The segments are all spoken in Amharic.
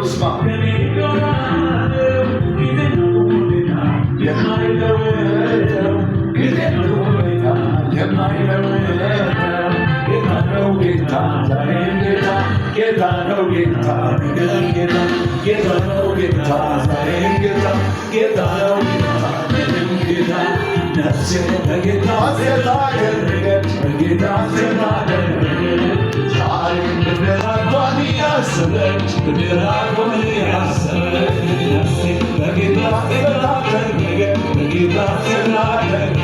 ስማ የማይለወጠው ጊዜ ነው የማይለወጠው ጌታ ነው ጌታ ዛሬም ጌታ ጌታ ነው ጌታ ነገም ጌታ ጌታ ነው ጌታ ዛሬም ጌታ ጌታ ነው ጌታ ነገም ጌታ ነፍሴ በጌታ ሴት አደረገች በጌታ ሴት አደረገች ዛሬም ብድራቷን ያሰበች ብድራቷን ያሰበች ነፍሴ በጌታ ሴት አደረገች በጌታ ሴት አደረገች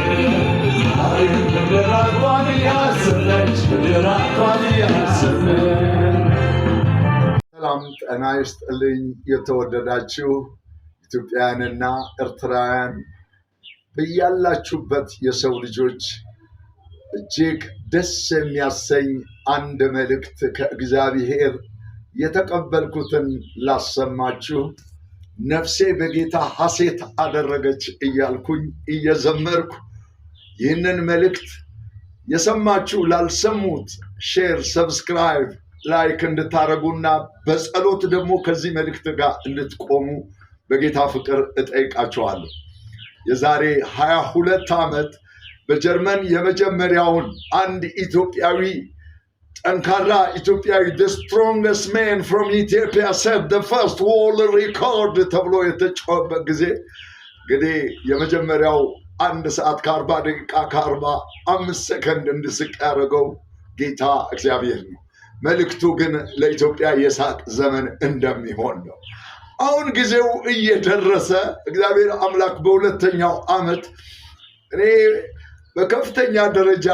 ዛሬም ብድራቷን ያሰበች ብድራቷን ያሰበች። ሰላም ጤና ይስጥልኝ የተወደዳችሁ ኢትዮጵያውያንና ኤርትራውያን በያላችሁበት የሰው ልጆች እጅግ ደስ የሚያሰኝ አንድ መልእክት ከእግዚአብሔር የተቀበልኩትን ላሰማችሁ። ነፍሴ በጌታ ሐሴት አደረገች እያልኩኝ እየዘመርኩ ይህንን መልእክት የሰማችሁ ላልሰሙት ሼር፣ ሰብስክራይብ፣ ላይክ እንድታረጉና በጸሎት ደግሞ ከዚህ መልእክት ጋር እንድትቆሙ በጌታ ፍቅር እጠይቃችኋለሁ። የዛሬ 22 ዓመት በጀርመን የመጀመሪያውን አንድ ኢትዮጵያዊ ጠንካራ ኢትዮጵያዊ the strongest man from Ethiopia set the first world record ተብሎ የተጮኸበት ጊዜ እንግዲህ የመጀመሪያው 1 ሰዓት ከ40 ደቂቃ ከ45 ሰከንድ እንድስቅ ያደረገው ጌታ እግዚአብሔር ነው። መልእክቱ ግን ለኢትዮጵያ የሳቅ ዘመን እንደሚሆን ነው። አሁን ጊዜው እየደረሰ እግዚአብሔር አምላክ በሁለተኛው ዓመት እኔ በከፍተኛ ደረጃ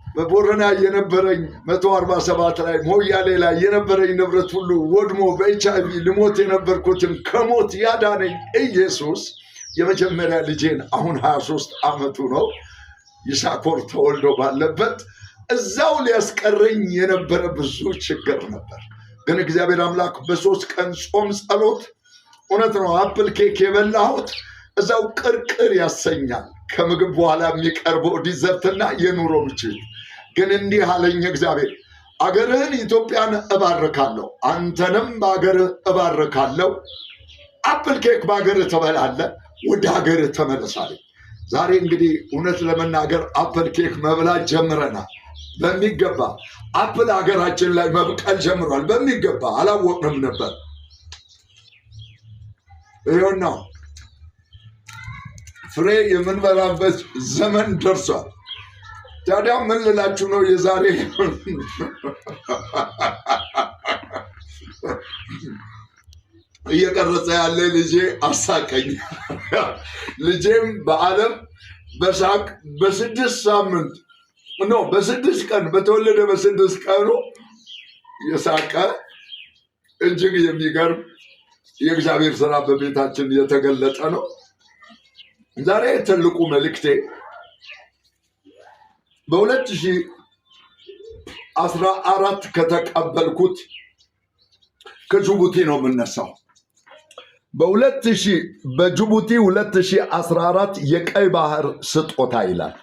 በቦረና የነበረኝ 147 ላይ ሞያሌ ላይ የነበረኝ ንብረት ሁሉ ወድሞ በኤችአይቪ ልሞት የነበርኩትን ከሞት ያዳነኝ ኢየሱስ የመጀመሪያ ልጄን አሁን 23 ዓመቱ ነው ይሳኮር ተወልዶ ባለበት እዛው ሊያስቀረኝ የነበረ ብዙ ችግር ነበር። ግን እግዚአብሔር አምላክ በ3 ቀን ጾም ጸሎት እውነት ነው አፕል ኬክ የበላሁት እዛው ቅርቅር ያሰኛል ከምግብ በኋላ የሚቀርበው ዲዘርትና የኑሮ ምችት። ግን እንዲህ አለኝ እግዚአብሔር አገርህን ኢትዮጵያን እባርካለሁ፣ አንተንም በአገርህ እባርካለሁ። አፕል ኬክ በአገርህ ትበላለህ፣ ወደ አገርህ ተመለሳለኝ። ዛሬ እንግዲህ እውነት ለመናገር አፕል ኬክ መብላት ጀምረናል። በሚገባ አፕል ሀገራችን ላይ መብቀል ጀምሯል። በሚገባ አላወቅንም ነበር። ይኸውና ፍሬ የምንበላበት ዘመን ደርሷል። ታዲያ ምን ልላችሁ ነው? የዛሬ እየቀረጸ ያለ ልጄ አሳቀኝ። ልጄም በዓለም በሳቅ በ6 ሳምንት በ6 ቀን በተወለደ በ6 ቀኑ የሳቀ እጅግ የሚገርም የእግዚአብሔር ስራ በቤታችን የተገለጠ ነው። ዛሬ ትልቁ መልእክቴ በ2014 ከተቀበልኩት ከጅቡቲ ነው የምነሳው። በጅቡቲ 2014 የቀይ ባህር ስጦታ ይላል።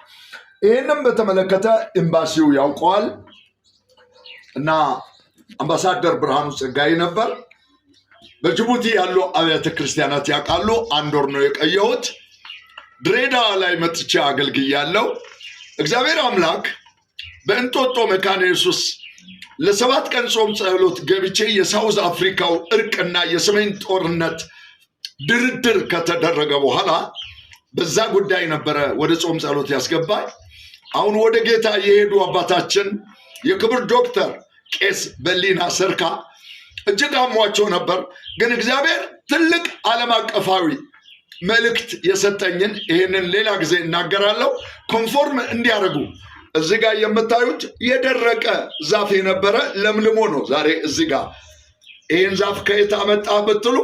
ይህንም በተመለከተ ኤምባሲው ያውቀዋል እና አምባሳደር ብርሃኑ ጸጋይ ነበር። በጅቡቲ ያሉ አብያተ ክርስቲያናት ያውቃሉ። 1 ወር ነው የቆየሁት። ድሬዳዋ ላይ መጥቼ አገልግያለሁ። እግዚአብሔር አምላክ በእንጦጦ መካነ ኢየሱስ ለ7 ቀን ጾም ጸሎት ገብቼ የሳውዝ አፍሪካው እርቅና የሰሜን ጦርነት ድርድር ከተደረገ በኋላ በዛ ጉዳይ ነበረ ወደ ጾም ጸሎት ያስገባኝ። አሁን ወደ ጌታ የሄዱ አባታችን የክብር ዶክተር ቄስ በሊና ሰርካ እጅግ አሟቸው ነበር። ግን እግዚአብሔር ትልቅ ዓለም አቀፋዊ መልእክት የሰጠኝን ይህንን ሌላ ጊዜ እናገራለሁ። ኮንፎርም እንዲያደርጉ እዚህ ጋር የምታዩት የደረቀ ዛፍ የነበረ ለምልሞ ነው። ዛሬ እዚህ ጋር ይህን ዛፍ ከየት አመጣ ብትሉ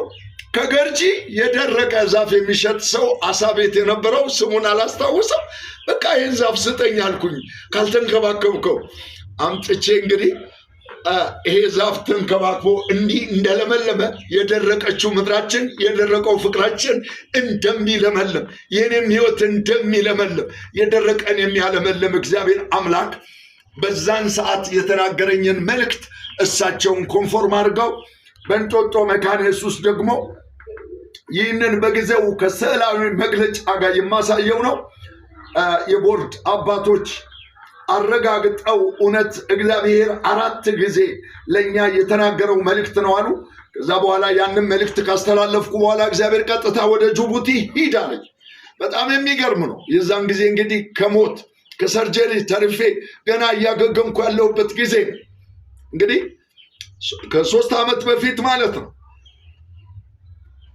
ከገርጂ የደረቀ ዛፍ የሚሸጥ ሰው አሳ ቤት የነበረው ስሙን አላስታውሰም። በቃ ይህን ዛፍ ስጠኝ አልኩኝ። ካልተንከባከብከው አምጥቼ እንግዲህ ይሄ ዛፍ ተንከባክቦ እንዲህ እንደለመለመ የደረቀችው ምድራችን የደረቀው ፍቅራችን እንደሚለመልም የኔም ህይወት እንደሚለመልም የደረቀን የሚያለመልም እግዚአብሔር አምላክ በዛን ሰዓት የተናገረኝን መልእክት እሳቸውን ኮንፎርም አድርገው በእንጦጦ መካነ ኢየሱስ ደግሞ ይህንን በጊዜው ከስዕላዊ መግለጫ ጋር የማሳየው ነው። የቦርድ አባቶች አረጋግጠው እውነት እግዚአብሔር 4 ጊዜ ለኛ የተናገረው መልእክት ነው አሉ። ከዛ በኋላ ያንን መልእክት ካስተላለፍኩ በኋላ እግዚአብሔር ቀጥታ ወደ ጅቡቲ ሂድ አለኝ። በጣም የሚገርም ነው። የዛን ጊዜ እንግዲህ ከሞት ከሰርጀሪ ተርፌ ገና እያገገምኩ ያለሁበት ጊዜ እንግዲህ ከ3 ዓመት በፊት ማለት ነው።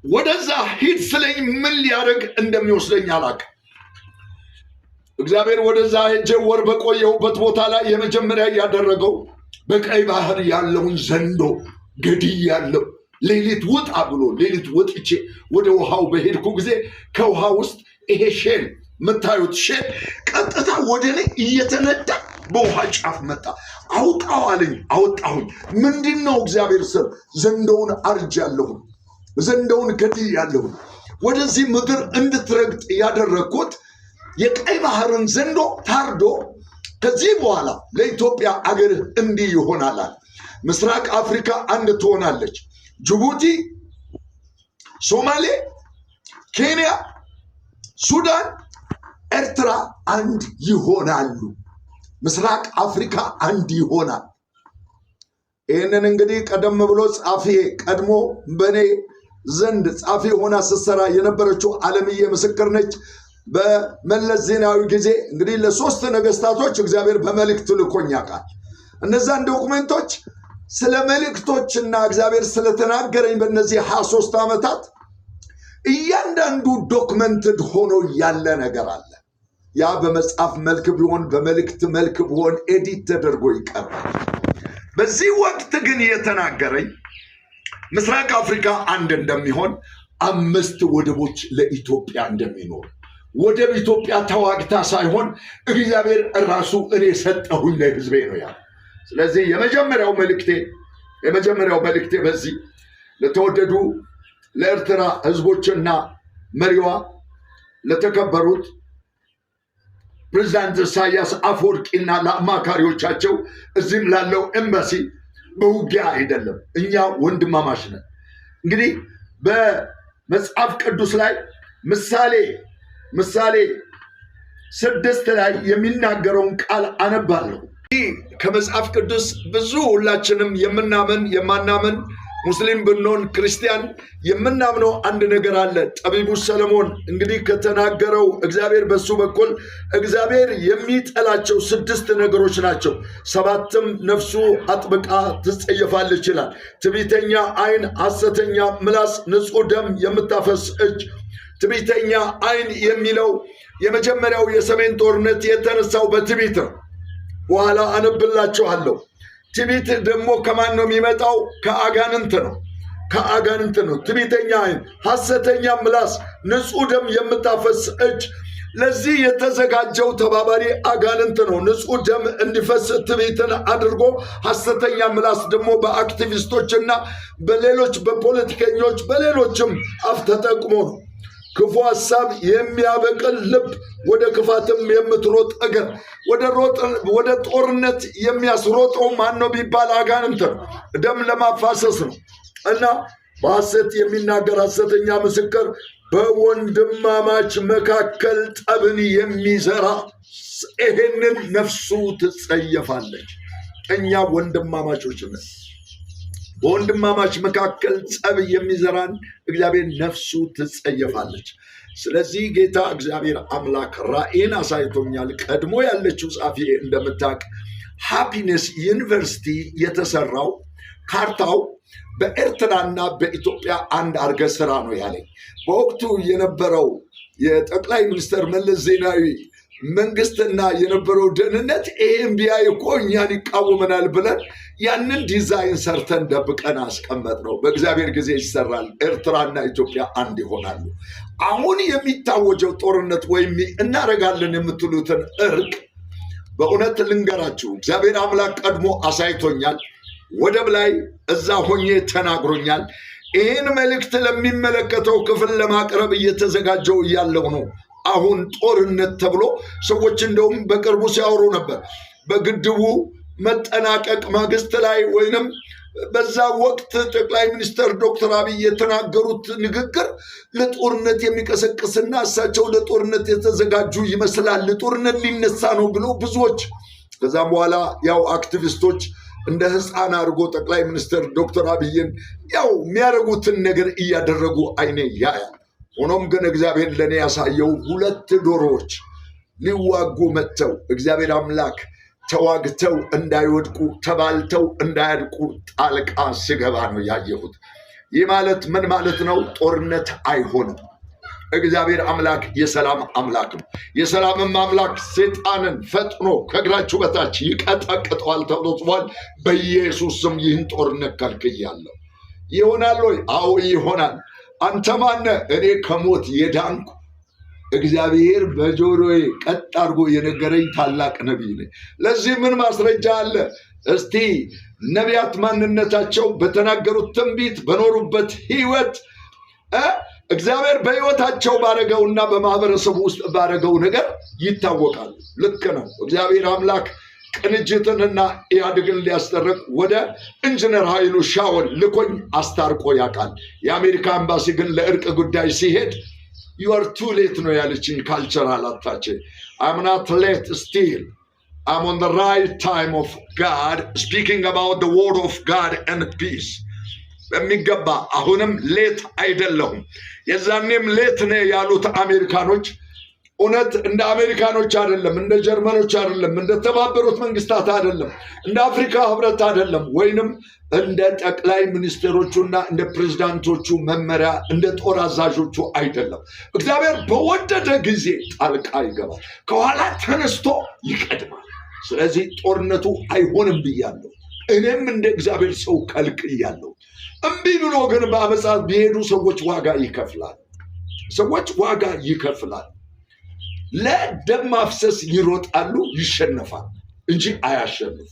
ወደዛ ሂድ ስለኝ ምን ሊያደርግ እንደሚወስደኝ አላውቅም። እግዚአብሔር ወደዛ ሄጄ ወር በቆየሁበት ቦታ ላይ የመጀመሪያ ያደረገው በቀይ ባህር ያለውን ዘንዶ ገድያለሁ። ሌሊት ውጣ ብሎ ሌሊት ወጥቼ ወደ ውሃው በሄድኩ ጊዜ ከውሃ ውስጥ ይሄ ሼል የምታዩት ሼል ቀጥታ ወደ እኔ እየተነዳ በውሃ ጫፍ መጣ። አውጣው አለኝ። አወጣሁኝ። ምንድነው እግዚአብሔር ስር ዘንዶውን አርጃለሁ፣ ዘንዶውን ገድያለሁ። ወደዚህ ምድር እንድትረግጥ ያደረግኩት የቀይ ባህርን ዘንዶ ታርዶ ከዚህ በኋላ ለኢትዮጵያ አገር እንዲህ ይሆናል። ምስራቅ አፍሪካ አንድ ትሆናለች። ጅቡቲ፣ ሶማሌ፣ ኬንያ፣ ሱዳን፣ ኤርትራ አንድ ይሆናሉ። ምስራቅ አፍሪካ አንድ ይሆናል። ይህንን እንግዲህ ቀደም ብሎ ጻፊ ቀድሞ በኔ ዘንድ ጻፊ ሆና ስትሰራ የነበረችው ዓለምዬ ምስክር ነች። በመለስ ዜናዊ ጊዜ እንግዲህ ለ3 ነገስታቶች እግዚአብሔር በመልእክት ልኮኝ ያውቃል። እነዛን ዶክመንቶች ስለ መልእክቶችና እግዚአብሔር ስለተናገረኝ በእነዚህ 23 ዓመታት እያንዳንዱ ዶክመንትድ ሆኖ ያለ ነገር አለ። ያ በመጽሐፍ መልክ ቢሆን በመልእክት መልክ ቢሆን ኤዲት ተደርጎ ይቀርባል። በዚህ ወቅት ግን የተናገረኝ ምስራቅ አፍሪካ አንድ እንደሚሆን፣ 5 ወደቦች ለኢትዮጵያ እንደሚኖር፣ ወደብ ኢትዮጵያ ተዋግታ ሳይሆን እግዚአብሔር ራሱ እኔ ሰጠሁኝ ለሕዝቤ ነው ያለው። ስለዚህ የመጀመሪያው መልእክቴ በዚህ ለተወደዱ ለኤርትራ ሕዝቦችና መሪዋ ለተከበሩት ፕሬዝዳንት ኢሳያስ አፈወርቂና ለአማካሪዎቻቸው እዚህም ላለው ኤምባሲ በውጊያ አይደለም፣ እኛ ወንድማማች ነን። እንግዲህ በመጽሐፍ ቅዱስ ላይ ምሳሌ 6 ላይ የሚናገረውን ቃል አነባለሁ። ከመጽሐፍ ቅዱስ ብዙ ሁላችንም የማናምን ሙስሊም ብንሆን ክርስቲያን የምናምነው አንድ ነገር አለ። ጠቢቡ ሰለሞን እንግዲህ ከተናገረው እግዚአብሔር በሱ በኩል እግዚአብሔር የሚጠላቸው 6 ነገሮች ናቸው። 7ም ነፍሱ አጥብቃ ትጸየፋለች ይላል። ትዕቢተኛ ዓይን፣ ሐሰተኛ ምላስ፣ ንጹሕ ደም የምታፈስ እጅ። ትዕቢተኛ ዓይን የሚለው የመጀመሪያው የሰሜን ጦርነት የተነሳው በትዕቢት ነው። በኋላ አነብላችኋለሁ። ትዕቢት ደግሞ ከማን ነው የሚመጣው? ከአጋንንት ነው። ትዕቢተኛ ዓይን፣ ሐሰተኛ ምላስ፣ ንጹሕ ደም የምታፈስ እጅ። ለዚህ የተዘጋጀው ተባባሪ አጋንንት ነው። ንጹሕ ደም እንዲፈስ ትዕቢትን አድርጎ፣ ሐሰተኛ ምላስ ደግሞ በአክቲቪስቶችና በሌሎች በፖለቲከኞች በሌሎችም አፍ ተጠቅሞ ነው። ክፉ ሐሳብ የሚያበቅል ልብ፣ ወደ ክፋትም የምትሮጥ እግር። ወደ ጦርነት የሚያስሮጠው ማን ነው ቢባል አጋንንት ነው። ደም ለማፋሰስ ነው። እና በሐሰት የሚናገር ሐሰተኛ ምስክር፣ በወንድማማች መካከል ጠብን የሚዘራ ይሄንን ነፍሱ ትጸየፋለች። እኛ ወንድማማቾች ነን። በወንድማማች መካከል ጸብ የሚዘራን እግዚአብሔር ነፍሱ ትጸየፋለች። ስለዚህ ጌታ እግዚአብሔር አምላክ ራእይን አሳይቶኛል። ቀድሞ ያለችው ጻፊ እንደምታውቅ ሃፒነስ ዩኒቨርሲቲ የተሰራው ካርታው በኤርትራና በኢትዮጵያ አንድ አድርገህ ስራ ነው ያለኝ። በወቅቱ የነበረው የጠቅላይ ሚኒስትር መለስ ዜናዊ መንግስትና የነበረው ደህንነት ይህም ቢያይ እኮ እኛን ይቃወመናል ብለን ያንን ዲዛይን ሰርተን ደብቀን አስቀመጥ ነው። በእግዚአብሔር ጊዜ ይሰራል። ኤርትራና ኢትዮጵያ አንድ ይሆናሉ። አሁን የሚታወጀው ጦርነት ወይም እናረጋለን የምትሉትን እርቅ በእውነት ልንገራችሁ፣ እግዚአብሔር አምላክ ቀድሞ አሳይቶኛል። ወደብ ላይ እዛ ሆኜ ተናግሮኛል። ይህን መልእክት ለሚመለከተው ክፍል ለማቅረብ እየተዘጋጀው እያለው ነው። አሁን ጦርነት ተብሎ ሰዎች እንደውም በቅርቡ ሲያወሩ ነበር። በግድቡ መጠናቀቅ ማግስት ላይ ወይንም በዛ ወቅት ጠቅላይ ሚኒስትር ዶክተር አብይ የተናገሩት ንግግር ለጦርነት የሚቀሰቅስና እሳቸው ለጦርነት የተዘጋጁ ይመስላል። ጦርነት ሊነሳ ነው ብሎ ብዙዎች ከዛም በኋላ ያው አክቲቪስቶች እንደ ሕፃን አድርጎ ጠቅላይ ሚኒስትር ዶክተር አብይን ያው የሚያደርጉትን ነገር እያደረጉ አይኔ ያያል። ሆኖም ግን እግዚአብሔር ለእኔ ያሳየው 2 ዶሮዎች ሊዋጉ መጥተው እግዚአብሔር አምላክ ተዋግተው እንዳይወድቁ ተባልተው እንዳያድቁ ጣልቃ ሲገባ ነው ያየሁት። ይህ ማለት ምን ማለት ነው? ጦርነት አይሆንም። እግዚአብሔር አምላክ የሰላም አምላክ ነው። የሰላምም አምላክ ሰይጣንን ፈጥኖ ከእግራችሁ በታች ይቀጠቅጠዋል ተብሎ ጽፏል። በኢየሱስ ስም ይህን ጦርነት ከልክያለሁ። ይሆናል ወይ? አዎ ይሆናል። አንተ ማነህ? እኔ ከሞት የዳንኩ እግዚአብሔር በጆሮዬ ቀጥ አድርጎ የነገረኝ ታላቅ ነቢይ ነኝ። ለዚህ ምን ማስረጃ አለ? እስቲ ነቢያት ማንነታቸው በተናገሩት ትንቢት በኖሩበት ህይወት እግዚአብሔር በህይወታቸው ባረገውና በማህበረሰቡ ውስጥ ባረገው ነገር ይታወቃሉ። ልክ ነው። እግዚአብሔር አምላክ ቅንጅትንና ኢህአዴግን ሊያስጠርቅ ወደ ኢንጂነር ኃይሉ ሻወል ልኮኝ አስታርቆ ያውቃል። የአሜሪካ ኤምባሲ ግን ለእርቅ ጉዳይ ሲሄድ you are too late ነው ያለችኝ ካልቸራል አታቼ I'm not late still I'm on the right time of God speaking about the word of God and peace በሚገባ አሁንም ሌት አይደለሁም። የዛኔም ሌት ነው ያሉት አሜሪካኖች እውነት እንደ አሜሪካኖች አይደለም፣ እንደ ጀርመኖች አይደለም፣ እንደ ተባበሩት መንግስታት አይደለም፣ እንደ አፍሪካ ህብረት አይደለም፣ ወይንም እንደ ጠቅላይ ሚኒስትሮቹና እንደ ፕሬዝዳንቶቹ መመሪያ እንደ ጦር አዛዦቹ አይደለም። እግዚአብሔር በወደደ ጊዜ ጣልቃ ይገባል፣ ከኋላ ተነስቶ ይቀድማል። ስለዚህ ጦርነቱ አይሆንም ብያለሁ። እኔም እንደ እግዚአብሔር ሰው ከልክያለሁ። እምቢ ብሎ ግን በአመፃ ቢሄዱ ሰዎች ዋጋ ይከፍላል። ሰዎች ዋጋ ይከፍላል። ለደም ማፍሰስ ይሮጣሉ፣ ይሸነፋል እንጂ አያሸንፉ።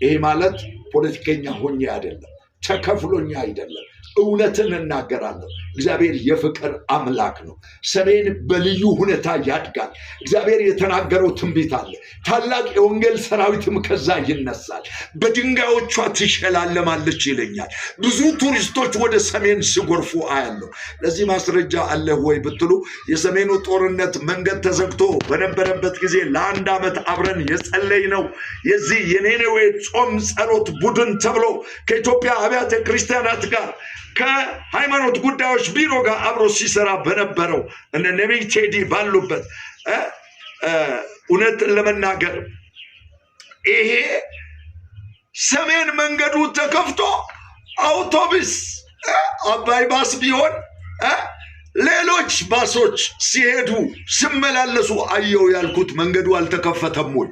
ይሄ ማለት ፖለቲከኛ ሆኜ አይደለም፣ ተከፍሎኛ አይደለም። እውነትን እናገራለሁ። እግዚአብሔር የፍቅር አምላክ ነው። ሰሜን በልዩ ሁኔታ ያድጋል። እግዚአብሔር የተናገረው ትንቢት አለ። ታላቅ የወንጌል ሰራዊትም ከዛ ይነሳል፣ በድንጋዮቿ ትሸላለማለች ይለኛል። ብዙ ቱሪስቶች ወደ ሰሜን ሲጎርፉ አያለሁ። ለዚህ ማስረጃ አለ ወይ ብትሉ የሰሜኑ ጦርነት መንገድ ተዘግቶ በነበረበት ጊዜ ለ1 ዓመት አብረን የጸለይነው የዚህ የኔኔዌ ጾም ጸሎት ቡድን ተብሎ ከኢትዮጵያ አብያተ ክርስቲያናት ጋር ከሃይማኖት ጉዳዮች ቢሮ ጋር አብሮ ሲሰራ በነበረው እነ ነቢይ ቴዲ ባሉበት እውነት ለመናገር ይሄ ሰሜን መንገዱ ተከፍቶ አውቶቡስ አባይ ባስ ቢሆን ሌሎች ባሶች ሲሄዱ ሲመላለሱ አየው ያልኩት መንገዱ አልተከፈተም ወይ?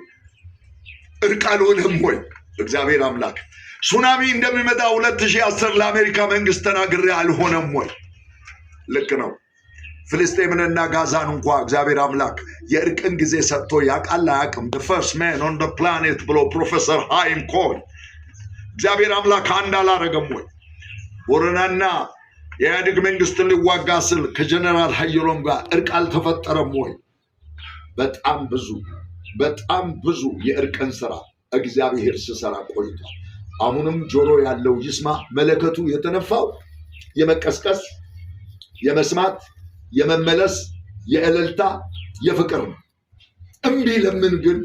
እርቃን ሆነም ወይ? እግዚአብሔር አምላክ ሱናሚ እንደሚመጣ 2010 ለአሜሪካ መንግስት ተናግሬ አልሆነም ወይ? ልክ ነው። ፍልስጤምንና ጋዛን እንኳ እግዚአብሔር አምላክ የእርቅን ጊዜ ሰጥቶ ያውቃል አያውቅም? the first man on the planet ብሎ ፕሮፌሰር ሃይም ኮል እግዚአብሔር አምላክ አንድ አላረገም ወይ? ቦረናና የኢህአዴግ መንግስትን ሊዋጋ ስል ከጀነራል ሀየሎም ጋር እርቅ አልተፈጠረም ወይ? በጣም ብዙ የእርቅን ስራ እግዚአብሔር ሲሰራ ቆይቷል። አሁንም ጆሮ ያለው ይስማ። መለከቱ የተነፋው የመቀስቀስ፣ የመስማት፣ የመመለስ፣ የእልልታ፣ የፍቅር ነው። እምቢ ለምን ግን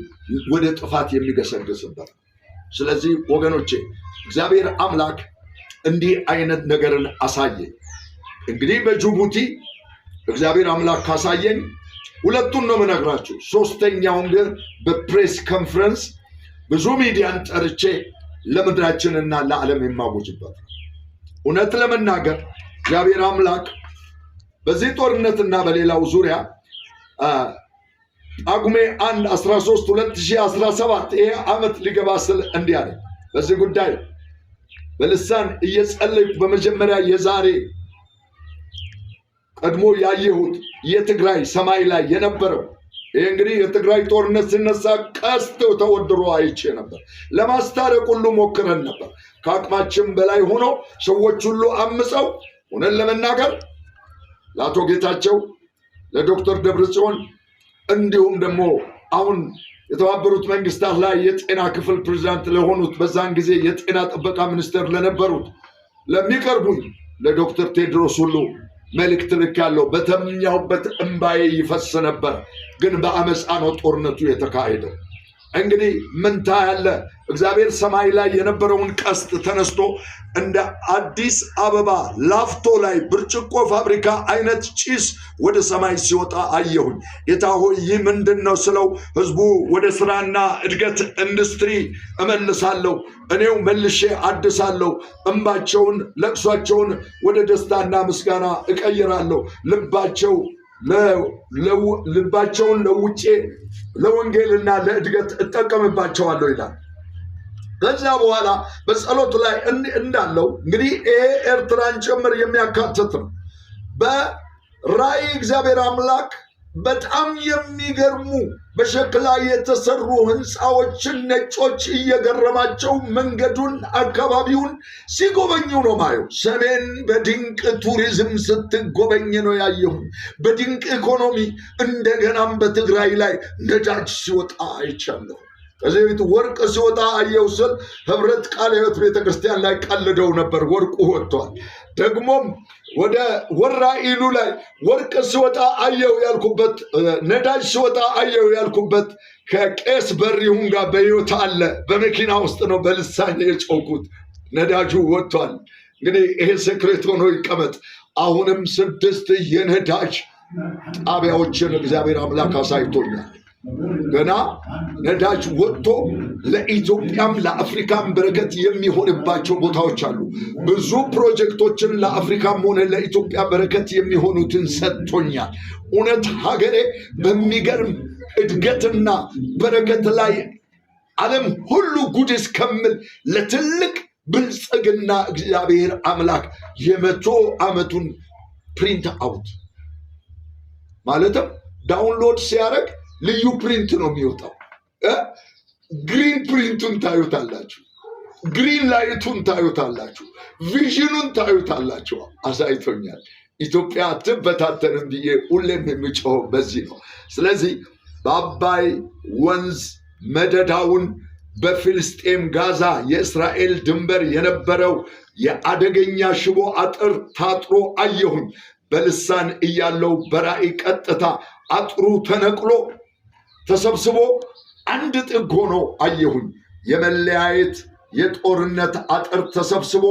ወደ ጥፋት የሚገሰግስበት። ስለዚህ ወገኖቼ እግዚአብሔር አምላክ እንዲህ አይነት ነገርን አሳየኝ። እንግዲህ በጅቡቲ እግዚአብሔር አምላክ ካሳየኝ 2ቱን ነው የምነግራችሁ። 3ኛውን ግን በፕሬስ ኮንፈረንስ ብዙ ሚዲያን ጠርቼ ለምድራችንና ለዓለም የማወጅበት። እውነት ለመናገር እግዚአብሔር አምላክ በዚህ ጦርነትና በሌላው ዙሪያ ጳጉሜ 1 13 2017 ይሄ ዓመት ሊገባ ስል እንዲህ አለኝ። በዚህ ጉዳይ በልሳን እየጸለይኩ በመጀመሪያ የዛሬ ቀድሞ ያየሁት የትግራይ ሰማይ ላይ የነበረው ይህ እንግዲህ የትግራይ ጦርነት ሲነሳ ቀስት ተወድሮ አይቼ ነበር። ለማስታረቅ ሁሉ ሞክረን ነበር። ከአቅማችን በላይ ሆኖ ሰዎች ሁሉ አምፀው ሆነን ለመናገር ለአቶ ጌታቸው፣ ለዶክተር ደብረጽዮን እንዲሁም ደግሞ አሁን የተባበሩት መንግስታት ላይ የጤና ክፍል ፕሬዝዳንት ለሆኑት በዛን ጊዜ የጤና ጥበቃ ሚኒስትር ለነበሩት ለሚቀርቡኝ ለዶክተር ቴድሮስ ሁሉ መልእክት ልኬያለሁ። በተኛሁበት እንባዬ ይፈስ ነበር፣ ግን በአመፃ ነው ጦርነቱ የተካሄደው። እንግዲህ ምን ታያለህ? እግዚአብሔር ሰማይ ላይ የነበረውን ቀስት ተነስቶ እንደ አዲስ አበባ ላፍቶ ላይ ብርጭቆ ፋብሪካ አይነት ጭስ ወደ ሰማይ ሲወጣ አየሁኝ። ጌታ ሆይ ይህ ምንድነው ስለው ህዝቡ ወደ ስራና እድገት ኢንዱስትሪ እመልሳለሁ፣ እኔው መልሼ አድሳለሁ፣ እንባቸውን ለቅሷቸውን ወደ ደስታና ምስጋና እቀይራለሁ፣ ልባቸውን ለውጬ ለወንጌልና ለእድገት እጠቀምባቸዋለሁ ይላል። ከዛ በኋላ በጸሎት ላይ እንዳለው እንግዲህ ይሄ ኤርትራን ጭምር የሚያካትት ነው። በራእይ እግዚአብሔር አምላክ በጣም የሚገርሙ በሸክላ የተሰሩ ህንፃዎችን ነጮች እየገረማቸው መንገዱን አካባቢውን ሲጎበኙ ነው ማየው። ሰሜን በድንቅ ቱሪዝም ስትጎበኝ ነው ያየሁ። በድንቅ ኢኮኖሚ እንደገናም በትግራይ ላይ ነዳጅ ሲወጣ አይቻለሁ። ከዚህ ቤት ወርቅ ሲወጣ አየው ስል ህብረት ቃለ ሕይወት ቤተክርስቲያን ላይ ቀልደው ነበር። ወርቁ ወጥቷል። ደግሞም ወደ ወራኢሉ ላይ ወርቅ ሲወጣ አየው ያልኩበት፣ ነዳጅ ሲወጣ አየው ያልኩበት ከቄስ በሪሁን ጋር በሕይወት አለ። በመኪና ውስጥ ነው በልሳን የጮኩት። ነዳጁ ወጥቷል። እንግዲህ ይሄ ሴክሬት ሆኖ ይቀመጥ። አሁንም 6 የነዳጅ ጣቢያዎችን እግዚአብሔር አምላክ አሳይቶኛል። ገና ነዳጅ ወጥቶ ለኢትዮጵያም ለአፍሪካም በረከት የሚሆንባቸው ቦታዎች አሉ። ብዙ ፕሮጀክቶችን ለአፍሪካም ሆነ ለኢትዮጵያ በረከት የሚሆኑትን ሰጥቶኛል። እውነት ሀገሬ በሚገርም እድገትና በረከት ላይ ዓለም ሁሉ ጉድ እስከምል ለትልቅ ብልጽግና እግዚአብሔር አምላክ የ100 ዓመቱን ፕሪንት አውት ማለትም ዳውንሎድ ሲያደርግ ልዩ ፕሪንት ነው የሚወጣው። ግሪን ፕሪንቱን ታዩታላችሁ፣ ግሪን ላይቱን ታዩታላችሁ፣ ቪዥኑን ታዩታላችሁ። አሳይቶኛል። ኢትዮጵያ አትበታተንም ብዬ ሁሌም የሚጮኸው በዚህ ነው። ስለዚህ በአባይ ወንዝ መደዳውን በፊልስጤም ጋዛ የእስራኤል ድንበር የነበረው የአደገኛ ሽቦ አጥር ታጥሮ አየሁኝ። በልሳን እያለው በራእይ ቀጥታ አጥሩ ተነቅሎ ተሰብስቦ አንድ ጥግ ሆኖ አየሁኝ። የመለያየት የጦርነት አጥር ተሰብስቦ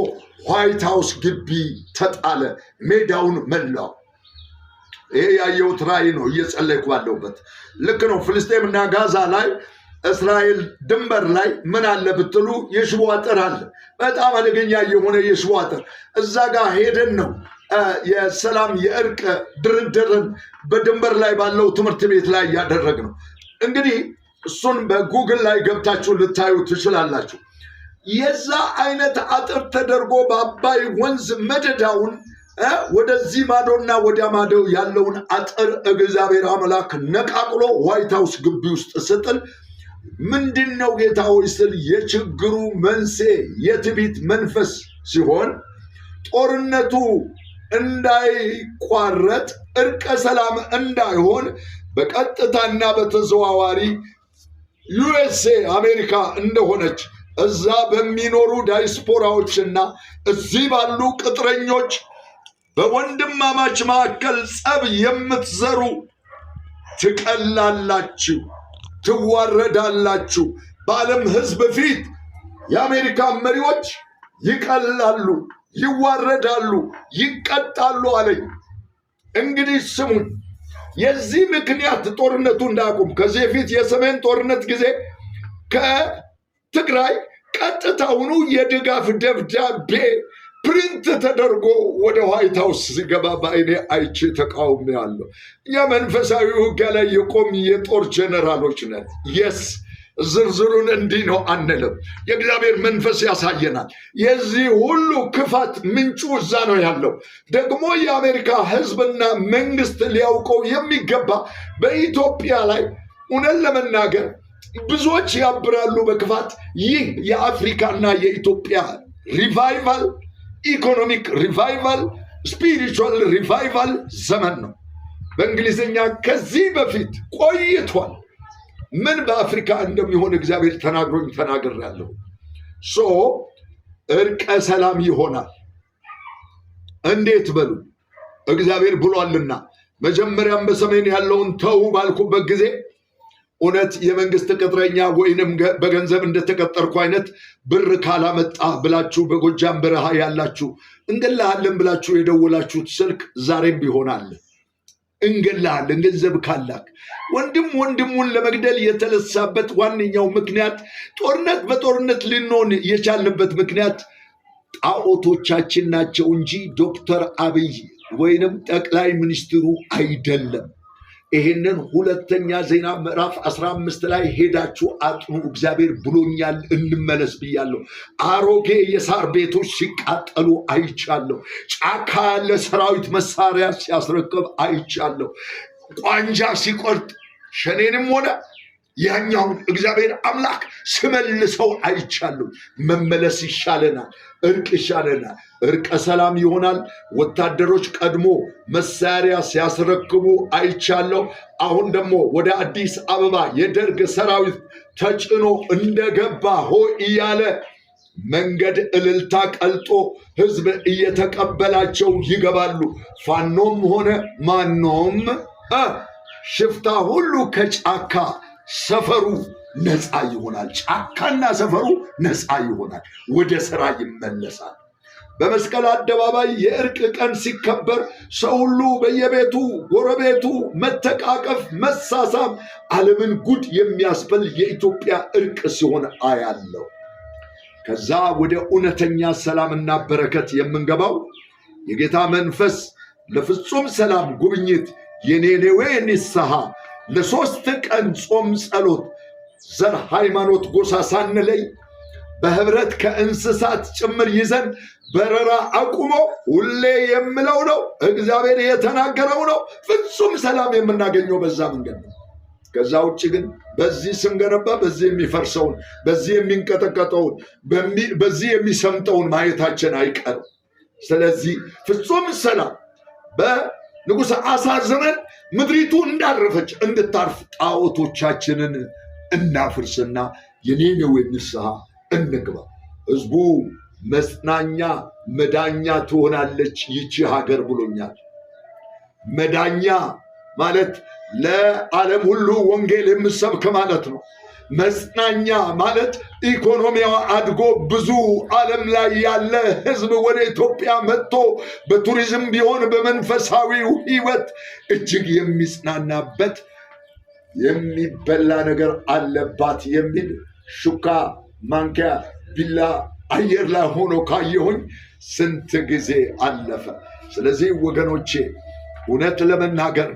ዋይት ሃውስ ግቢ ተጣለ፣ ሜዳውን መላው። ይሄ ያየሁት ራእይ ነው፣ እየጸለይኩ ባለሁበት። ልክ ነው። ፍልስጤምና ጋዛ ላይ እስራኤል ድንበር ላይ ምን አለ ብትሉ የሽቦ አጥር አለ። በጣም አደገኛ የሆነ የሽቦ አጥር። እዛ ጋር ሄደን ነው የሰላም የእርቅ ድርድርን በድንበር ላይ ባለው ትምህርት ቤት ላይ ያደረግ ነው። እንግዲህ እሱን በጉግል ላይ ገብታችሁ ልታዩ ትችላላችሁ። የዛ አይነት አጥር ተደርጎ በአባይ ወንዝ መደዳውን ወደዚህ ማዶና ወዲያ ማዶ ያለውን አጥር እግዚአብሔር አምላክ ነቃቅሎ ዋይት ሃውስ ግቢ ውስጥ ስጥል ምንድነው ጌታ ሆይ ስል የችግሩ መንስኤ የትዕቢት መንፈስ ሲሆን ጦርነቱ እንዳይቋረጥ እርቀ ሰላም እንዳይሆን በቀጥታና በተዘዋዋሪ ዩኤስኤ አሜሪካ እንደሆነች እዛ በሚኖሩ ዳይስፖራዎችና እዚህ ባሉ ቅጥረኞች በወንድማማች መካከል ጸብ የምትዘሩ ትቀላላችሁ፣ ትዋረዳላችሁ። በዓለም ሕዝብ ፊት የአሜሪካ መሪዎች ይቀላሉ፣ ይዋረዳሉ፣ ይቀጣሉ አለኝ። እንግዲህ ስሙን። የዚህ ምክንያት ጦርነቱ እንዳያቆም ከዚህ በፊት የሰሜን ጦርነት ጊዜ ከትግራይ ቀጥታውኑ የድጋፍ ደብዳቤ ፕሪንት ተደርጎ ወደ ዋይት ሃውስ ሲገባ በአይኔ አይቼ ተቃውሜያለሁ። እኛ መንፈሳዊ ውጊያ ላይ የቆም የጦር ጀነራሎች ነን። የስ ዝርዝሩን እንዲህ ነው አንልም። የእግዚአብሔር መንፈስ ያሳየናል። የዚህ ሁሉ ክፋት ምንጩ እዛ ነው ያለው። ደግሞ የአሜሪካ ሕዝብና መንግስት ሊያውቀው የሚገባ በኢትዮጵያ ላይ እውነት ለመናገር ብዙዎች ያብራሉ በክፋት። ይህ የአፍሪካና የኢትዮጵያ ሪቫይቫል፣ ኢኮኖሚክ ሪቫይቫል፣ ስፒሪቹዋል ሪቫይቫል ዘመን ነው። በእንግሊዝኛ ከዚህ በፊት ቆይቷል። ምን በአፍሪካ እንደሚሆን እግዚአብሔር ተናግሮኝ ተናግሬያለሁ። እርቀ ሰላም ይሆናል። እንዴት በሉ? እግዚአብሔር ብሏልና። መጀመሪያም በሰሜን ያለውን ተው ባልኩበት ጊዜ እውነት የመንግስት ቅጥረኛ ወይንም በገንዘብ እንደተቀጠርኩ አይነት ብር ካላመጣ ብላችሁ በጎጃም በረሃ ያላችሁ እንገላሃለን ብላችሁ የደወላችሁት ስልክ ዛሬም ቢሆናል። እንገላሃለን ገንዘብ ካላክ። ወንድም ወንድሙን ለመግደል የተነሳበት ዋነኛው ምክንያት ጦርነት በጦርነት ልንሆን የቻልንበት ምክንያት ጣዖቶቻችን ናቸው እንጂ ዶክተር አብይ ወይንም ጠቅላይ ሚኒስትሩ አይደለም። ይሄንን ሁለተኛ ዜና ምዕራፍ 15 ላይ ሄዳችሁ አጥኑ። እግዚአብሔር ብሎኛል፣ እንመለስ ብያለሁ። አሮጌ የሳር ቤቶች ሲቃጠሉ አይቻለሁ። ጫካ ያለ ሰራዊት መሳሪያ ሲያስረክብ አይቻለሁ። ቋንጃ ሲቆርጥ ሸኔንም ሆነ ያኛውን እግዚአብሔር አምላክ ስመልሰው አይቻለሁ። መመለስ ይሻለናል፣ እርቅ ይሻለናል። እርቀ ሰላም ይሆናል። ወታደሮች ቀድሞ መሳሪያ ሲያስረክቡ አይቻለሁ። አሁን ደግሞ ወደ አዲስ አበባ የደርግ ሰራዊት ተጭኖ እንደገባ ሆ እያለ መንገድ እልልታ ቀልጦ ህዝብ እየተቀበላቸው ይገባሉ። ፋኖም ሆነ ማኖም ሽፍታ ሁሉ ከጫካ ሰፈሩ ነፃ ይሆናል። ጫካና ሰፈሩ ነፃ ይሆናል። ወደ ስራ ይመለሳል። በመስቀል አደባባይ የእርቅ ቀን ሲከበር ሰው ሁሉ በየቤቱ ጎረቤቱ መተቃቀፍ፣ መሳሳም ዓለምን ጉድ የሚያስበል የኢትዮጵያ እርቅ ሲሆን አያለው። ከዛ ወደ እውነተኛ ሰላምና በረከት የምንገባው የጌታ መንፈስ ለፍጹም ሰላም ጉብኝት የኔኔዌ ንስሐ ለ3 ቀን ጾም ጸሎት ዘር ሃይማኖት ጎሳ ሳንለይ በህብረት ከእንስሳት ጭምር ይዘን በረራ አቁሞ ሁሌ የምለው ነው፣ እግዚአብሔር የተናገረው ነው። ፍጹም ሰላም የምናገኘው በዛ መንገድ ነው። ከዛ ውጭ ግን በዚህ ስንገነባ በዚህ የሚፈርሰውን፣ በዚህ የሚንቀጠቀጠውን፣ በዚህ የሚሰምጠውን ማየታችን አይቀርም። ስለዚህ ፍጹም ሰላም በንጉሥ አሳ ዘመን ምድሪቱ እንዳረፈች እንድታርፍ ጣዖቶቻችንን እናፍርስና የኔኔዌ ንስሐ እንግባ። ህዝቡ መጽናኛ መዳኛ ትሆናለች ይቺ ሀገር ብሎኛል። መዳኛ ማለት ለዓለም ሁሉ ወንጌል የምሰብክ ማለት ነው። መጽናኛ ማለት ኢኮኖሚዋ አድጎ ብዙ ዓለም ላይ ያለ ህዝብ ወደ ኢትዮጵያ መጥቶ በቱሪዝም ቢሆን በመንፈሳዊው ህይወት እጅግ የሚጽናናበት የሚበላ ነገር አለባት የሚል ሹካ ማንኪያ ቢላ አየር ላይ ሆኖ ካየሁኝ ስንት ጊዜ አለፈ። ስለዚህ ወገኖቼ እውነት ለመናገር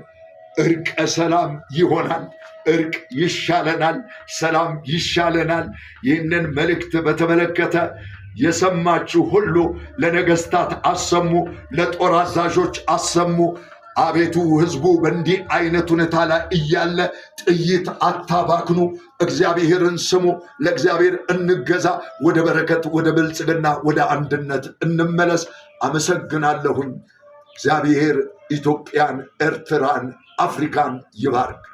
እርቀ ሰላም ይሆናል። እርቅ ይሻለናል። ሰላም ይሻለናል። ይህንን መልእክት በተመለከተ የሰማችሁ ሁሉ ለነገስታት አሰሙ፣ ለጦር አዛዦች አሰሙ። አቤቱ ህዝቡ በእንዲህ አይነት ሁኔታ ላይ እያለ ጥይት አታባክኑ። እግዚአብሔርን ስሙ። ለእግዚአብሔር እንገዛ። ወደ በረከት፣ ወደ ብልጽግና፣ ወደ አንድነት እንመለስ። አመሰግናለሁኝ። እግዚአብሔር ኢትዮጵያን፣ ኤርትራን፣ አፍሪካን ይባርክ።